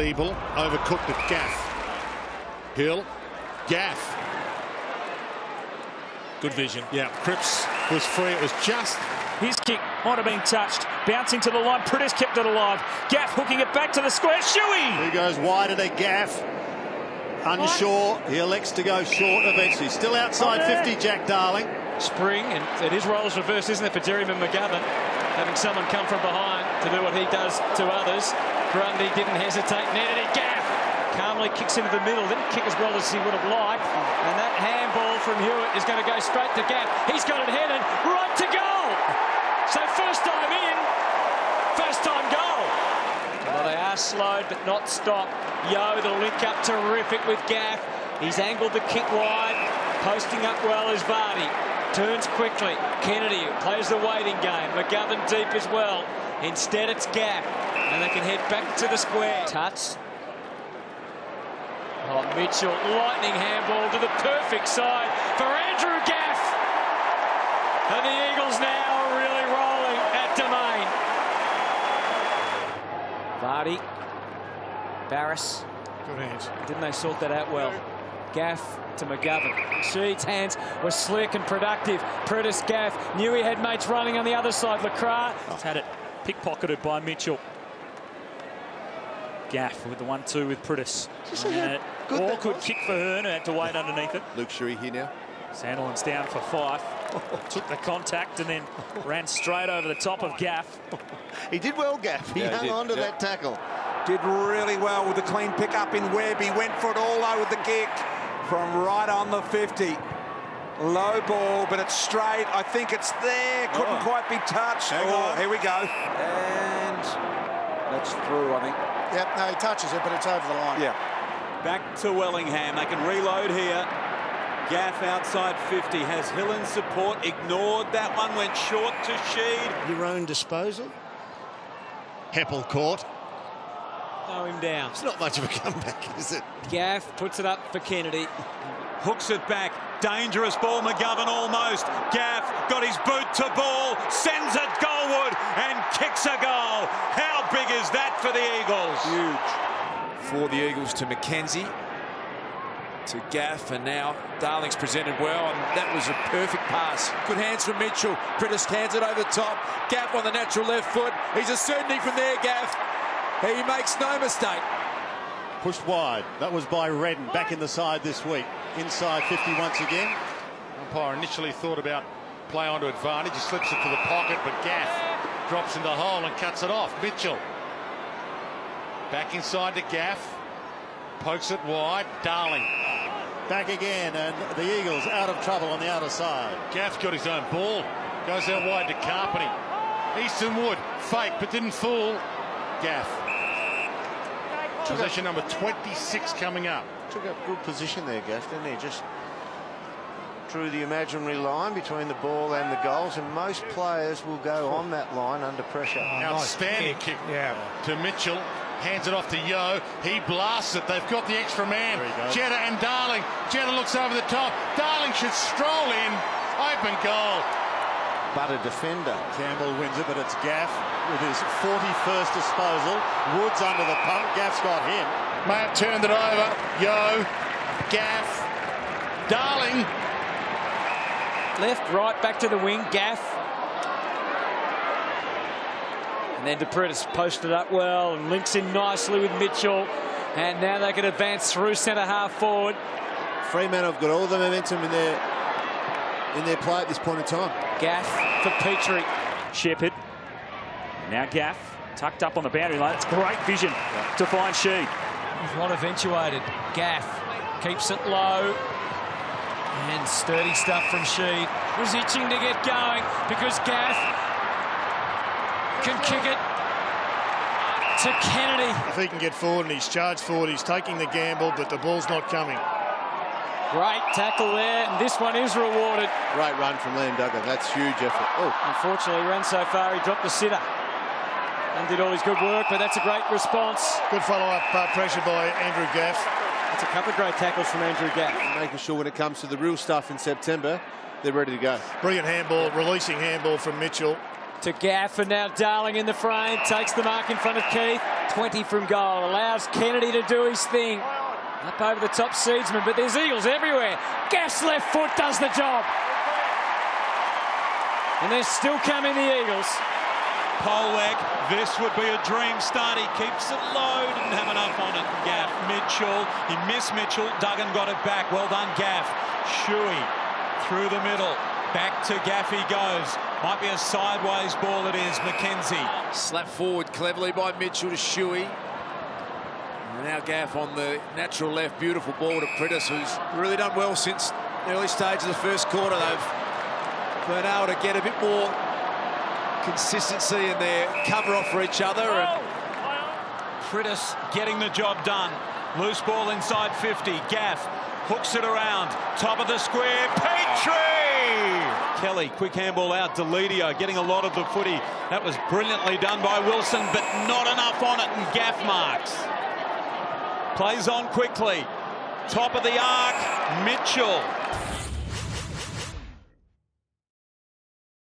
feeble, overcooked at Gaff. Hill, Gaff. Good vision. Yeah, Cripps was free. It was just... His kick might have been touched. Bouncing to the line. Pritis kept it alive. Gaff hooking it back to the square. Shuey! He goes wide at a Gaff. Unsure. He elects to go short eventually. Still outside 50, Jack Darling. Spring, and it is roles reversed, isn't it, for Jerryman McGovern? Having someone come from behind to do what he does to others. Grundy didn't hesitate. Netted it. Gaff calmly kicks into the middle. Didn't kick as well as he would have liked. And that handball from Hewitt is going to go straight to Gaff. He's got it headed right to goal. So first time in, first time goal. Well, they are slowed but not stopped. Yo, the link up terrific with Gaff. He's angled the kick wide. Posting up well is Vardy. Turns quickly. Kennedy plays the waiting game. McGovern deep as well. Instead, it's Gaff. And they can head back to the square. Touch. Oh, Mitchell, lightning handball to the perfect side for Andrew Gaff. And the Eagles now are really rolling at Domain. Vardy. Barris. Good hands. Didn't they sort that out well? Gaff to McGovern. Sheed's hands were slick and productive. Pritis, Gaff knew he had mates running on the other side. Lacroix had it pickpocketed by Mitchell. Gaff with the 1-2 with Pritis. Awkward kick for Hearn, who had to wait underneath it. Luke Shuey here now. Sandilands down for 5. Took the contact and then ran straight over the top of Gaff. He did well, Gaff. He hung on to that tackle. Did really well with the clean pick-up in Webb. He went for it all low with the kick from right on the 50. Low ball, but it's straight. I think it's there. Couldn't quite be touched. Here we go. And that's through, I think. Yep, no, he touches it, but it's over the line. Yeah. Back to Wellingham. They can reload here. Gaff outside 50. Has Hill in support. Ignored that one. Went short to Sheed. Your own disposal. Heppel caught. Throw him down. It's not much of a comeback, is it? Gaff puts it up for Kennedy. Hooks it back. Dangerous ball. McGovern almost. Gaff got his boot to ball. Sends it goalward and kicks a goal. How big is that for the Eagles? Huge. For the Eagles to McKenzie. To Gaff, and now Darling's presented well, and that was a perfect pass. Good hands from Mitchell. Pritis hands it over the top. Gaff on the natural left foot. He's a certainty from there, Gaff. He makes no mistake. Pushed wide. That was by Redden. Back in the side this week. Inside 50 once again. Umpire initially thought about play onto advantage. He slips it to the pocket, but Gaff drops in the hole and cuts it off. Mitchell. Back inside to Gaff. Pokes it wide. Darling. Back again, and the Eagles out of trouble on the outer side. Gaff got his own ball. Goes out wide to Carpenter. Easton Wood. Fake, but didn't fool Gaff. Possession number 26 coming up. Took up good position there, Gaff, didn't he? Just drew the imaginary line between the ball and the goals, and most players will go on that line under pressure. Outstanding kick to Mitchell. Hands it off to Yo. He blasts it. They've got the extra man. Jetta and Darling. Jetta looks over the top. Darling should stroll in. Open goal. But a defender. Campbell wins it, but it's Gaff with his 41st disposal. Woods under the pump. Gaff's got him. May have turned it over. Yo. Gaff. Darling. Left, right, back to the wing. Gaff. And then DePritis posted up well and links in nicely with Mitchell. And now they can advance through centre half forward. Fremantle have got all the momentum in their play at this point in time. Gaff for Petrie. Shepherd. Now Gaff tucked up on the boundary line. It's great vision to find Sheed. He's not eventuated. Gaff keeps it low. And sturdy stuff from Sheed. Was itching to get going because Gaff can kick it to Kennedy. If he can get forward and he's charged forward, he's taking the gamble, but the ball's not coming. Great tackle there, and this one is rewarded. Great run from Liam Duggan. That's huge effort. Oh, unfortunately, he ran so far, he dropped the sitter and did all his good work, but that's a great response. Good follow-up pressure by Andrew Gaff. That's a couple of great tackles from Andrew Gaff. Making sure when it comes to the real stuff in September, they're ready to go. Brilliant handball, releasing handball from Mitchell. To Gaff, and now Darling in the frame, takes the mark in front of Keith. 20 from goal. Allows Kennedy to do his thing. Up over the top, Seedsman, but there's Eagles everywhere. Gaff's left foot does the job. And they're still coming, the Eagles. Polek, this would be a dream start. He keeps it low, didn't have enough on it. Gaff, Mitchell, he missed Mitchell. Duggan got it back. Well done, Gaff. Shuey through the middle. Back to Gaff he goes. Might be a sideways ball it is. Mackenzie. Slap forward cleverly by Mitchell to Shuey. And now Gaff on the natural left. Beautiful ball to Prittis, who's really done well since the early stage of the first quarter. They've been able to get a bit more consistency in their cover off for each other. And Prittis getting the job done. Loose ball inside 50. Gaff hooks it around. Top of the square. Petrie! Kelly, quick handball out. Deledio getting a lot of the footy. That was brilliantly done by Wilson, but not enough on it, and Gaff marks. Plays on quickly. Top of the arc. Mitchell.